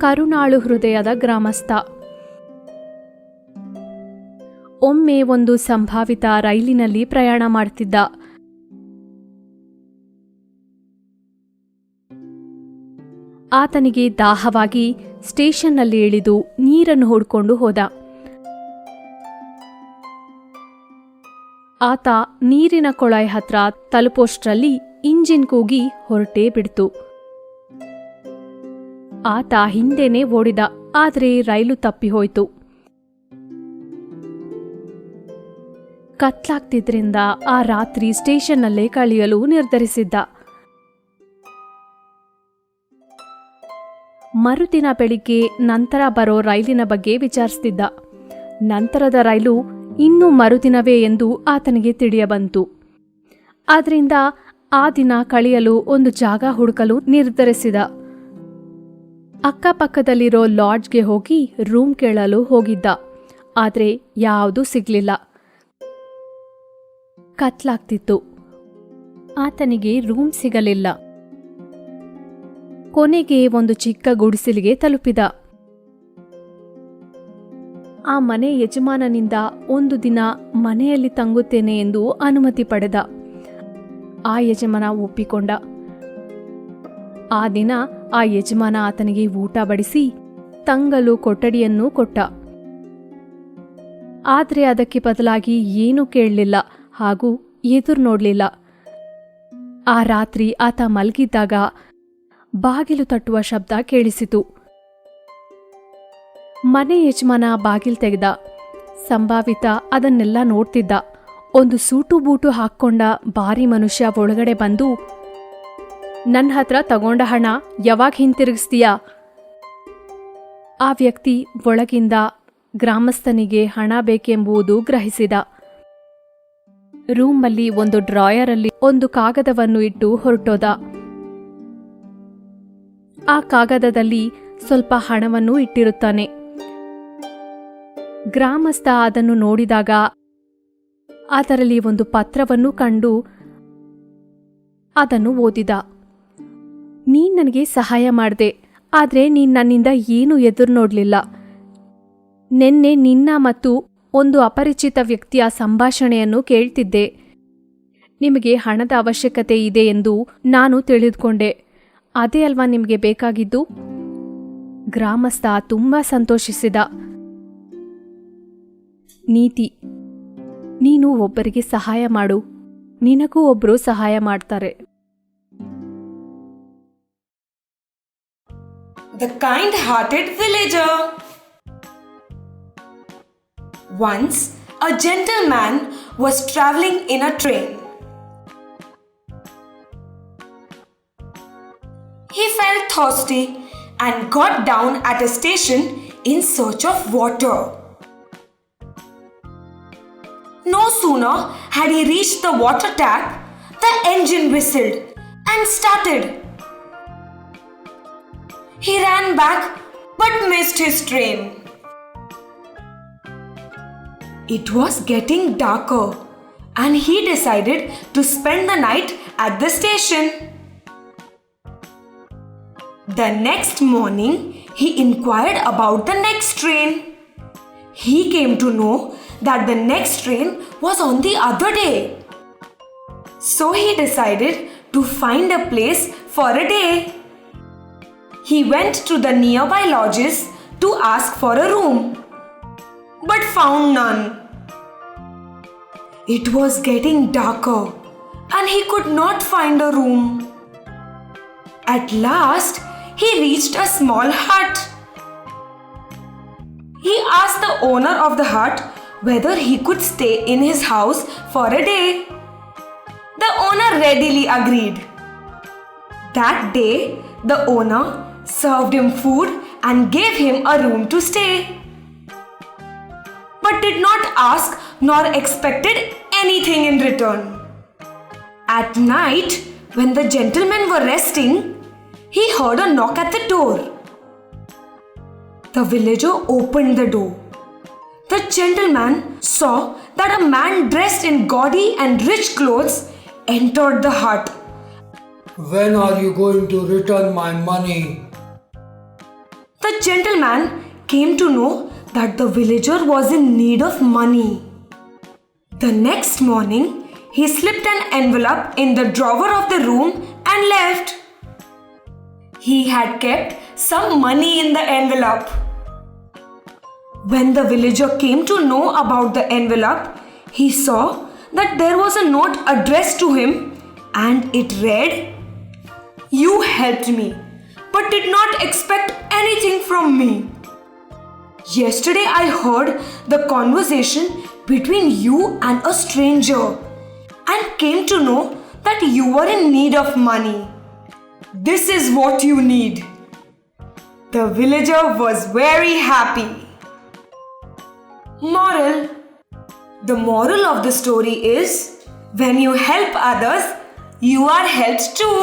ಕರುಣಾಳು ಹೃದಯದ ಗ್ರಾಮಸ್ಥ. ಒಮ್ಮೆ ಒಂದು ಸಂಭಾವಿತ ರೈಲಿನಲ್ಲಿ ಪ್ರಯಾಣ ಮಾಡ್ತಿದ್ದ. ಆತನಿಗೆ ದಾಹವಾಗಿ ಸ್ಟೇಷನ್ನಲ್ಲಿ ಇಳಿದು ನೀರನ್ನು ಹುಡ್ಕೊಂಡು ಹೋದ. ಆತ ನೀರಿನ ಕೊಳಾಯಿ ಹತ್ರ ತಲುಪೋಷ್ಟ್ರಲ್ಲಿ ಇಂಜಿನ್ ಕೂಗಿ ಹೊರಟೇ ಬಿಡ್ತು. ಆತ ಹಿಂದೆನೇ ಓಡಿದ, ಆದರೆ ರೈಲು ತಪ್ಪಿಹೋಯ್ತು. ಕತ್ಲಾಗ್ತಿದ್ರಿಂದ ಆ ರಾತ್ರಿ ಸ್ಟೇಷನ್ನಲ್ಲೇ ಕಳೆಯಲು ನಿರ್ಧರಿಸಿದ್ದ. ಮರುದಿನ ಬೆಳಿಗ್ಗೆ ನಂತರ ಬರೋ ರೈಲಿನ ಬಗ್ಗೆ ವಿಚಾರಿಸ್ತಿದ್ದ. ನಂತರದ ರೈಲು ಇನ್ನೂ ಮರುದಿನವೇ ಎಂದು ಆತನಿಗೆ ತಿಳಿಯಬಂತು. ಆದ್ರಿಂದ ಆ ದಿನ ಕಳೆಯಲು ಒಂದು ಜಾಗ ಹುಡುಕಲು ನಿರ್ಧರಿಸಿದ. ಅಕ್ಕಪಕ್ಕದಲ್ಲಿರೋ ಲಾಡ್ಜ್ಗೆ ಹೋಗಿ ರೂಮ್ ಕೇಳಲು ಹೋಗಿದ್ದ. ಆದರೆ ಯಾವುದೂ ಸಿಗ್ಲಿಲ್ಲ. ಕತ್ಲಾಗ್ತಿತ್ತು. ಆತನಿಗೆ ರೂಮ್ ಸಿಗಲಿಲ್ಲ. ಕೊನೆಗೆ ಒಂದು ಚಿಕ್ಕ ಗುಡಿಸಲಿಗೆ ತಲುಪಿದ. ಆ ಮನೆ ಯಜಮಾನನಿಂದ ಒಂದು ದಿನ ಮನೆಯಲ್ಲಿ ತಂಗುತ್ತೇನೆ ಎಂದು ಅನುಮತಿ ಪಡೆದ. ಆ ಯಜಮಾನ ಒಪ್ಪಿಕೊಂಡ. ಆ ದಿನ ಆ ಯಜಮಾನ ಆತನಿಗೆ ಊಟ ಬಡಿಸಿ ತಂಗಲು ಕೊಠಡಿಯನ್ನೂ ಕೊಟ್ಟ. ಆದರೆ ಅದಕ್ಕೆ ಬದಲಾಗಿ ಏನೂ ಕೇಳಲಿಲ್ಲ ಹಾಗೂ ಎದುರು ನೋಡಲಿಲ್ಲ. ಆ ರಾತ್ರಿ ಆತ ಮಲಗಿದ್ದಾಗ ಬಾಗಿಲು ತಟ್ಟುವ ಶಬ್ದ ಕೇಳಿಸಿತು. ಮನೆ ಯಜಮಾನ ಬಾಗಿಲು ತೆಗೆದ. ಸಂಭಾವಿತ ಅದನ್ನೆಲ್ಲ ನೋಡ್ತಿದ್ದ. ಒಂದು ಸೂಟು ಬೂಟು ಹಾಕ್ಕೊಂಡ ಭಾರಿ ಮನುಷ್ಯ ಒಳಗಡೆ ಬಂದು, ನನ್ನ ಹತ್ರ ತಗೊಂಡ ಹಣ ಯಾವಾಗ ಹಿಂತಿರುಗಿಸ್ತೀಯಾ? ಆ ವ್ಯಕ್ತಿ ಒಳಗಿಂದ ಗ್ರಾಮಸ್ಥನಿಗೆ ಹಣ ಬೇಕೆಂಬುದು ಗ್ರಹಿಸಿದ. ರೂಮಲ್ಲಿ ಒಂದು ಡ್ರಾಯರಲ್ಲಿ ಒಂದು ಕಾಗದವನ್ನು ಇಟ್ಟು ಹೊರಟೋದ. ಆ ಕಾಗದದಲ್ಲಿ ಸ್ವಲ್ಪ ಹಣವನ್ನು ಇಟ್ಟಿರುತ್ತಾನೆ. ಗ್ರಾಮಸ್ಥ ಅದನ್ನು ನೋಡಿದಾಗ ಅದರಲ್ಲಿ ಒಂದು ಪತ್ರವನ್ನು ಕಂಡು ಅದನ್ನು ಓದಿದ. ನೀನ್ ನನಗೆ ಸಹಾಯ ಮಾಡಿದೆ, ಆದರೆ ನೀನ್ ನನ್ನಿಂದ ಏನೂ ಎದುರು ನೋಡಲಿಲ್ಲ. ನಿನ್ನೆ ನಿನ್ನ ಮತ್ತು ಒಂದು ಅಪರಿಚಿತ ವ್ಯಕ್ತಿಯ ಸಂಭಾಷಣೆಯನ್ನು ಕೇಳ್ತಿದ್ದೆ. ನಿಮಗೆ ಹಣದ ಅವಶ್ಯಕತೆ ಇದೆ ಎಂದು ನಾನು ತಿಳಿದುಕೊಂಡೆ. ಅದೇ ಅಲ್ವಾ ನಿಮಗೆ ಬೇಕಾಗಿದ್ದು? ಗ್ರಾಮಸ್ಥ ತುಂಬಾ ಸಂತೋಷಿಸಿದ. ನೀತಿ: ನೀನು ಒಬ್ಬರಿಗೆ ಸಹಾಯ ಮಾಡು, ನಿನಗೂ ಒಬ್ಬರು ಸಹಾಯ ಮಾಡ್ತಾರೆ. The kind-hearted villager. Once, a gentleman was traveling in a train. He felt thirsty and got down at a station in search of water. No sooner had he reached the water tap, the engine whistled and started. He ran back but missed his train. It was getting darker and he decided to spend the night at the station. The next morning, he inquired about the next train. He came to know that the next train was on the other day. So he decided to find a place for a day. He went to the nearby lodges to ask for a room, but found none. It was getting darker and he could not find a room. At last, he reached a small hut. He asked the owner of the hut whether he could stay in his house for a day. The owner readily agreed. That day, the owner served him food and gave him a room to stay, but did not ask nor expected anything in return. At night, when the gentlemen were resting, he heard a knock at the door. The villager opened the door. The gentleman saw that a man dressed in gaudy and rich clothes entered the hut. When are you going to return my money? The the gentleman came to know that the villager was in need of money. The next morning, he slipped an envelope in the drawer of the room and left. He had kept some money in the envelope. When the villager came to know about the envelope, he saw that there was a note addressed to him and it read, "You helped me, but did not expect anything from me. Yesterday I heard the conversation between you and a stranger and came to know that you were in need of money. This is what you need." The villager was very happy. Moral: the moral of the story is, when you help others, you are helped too.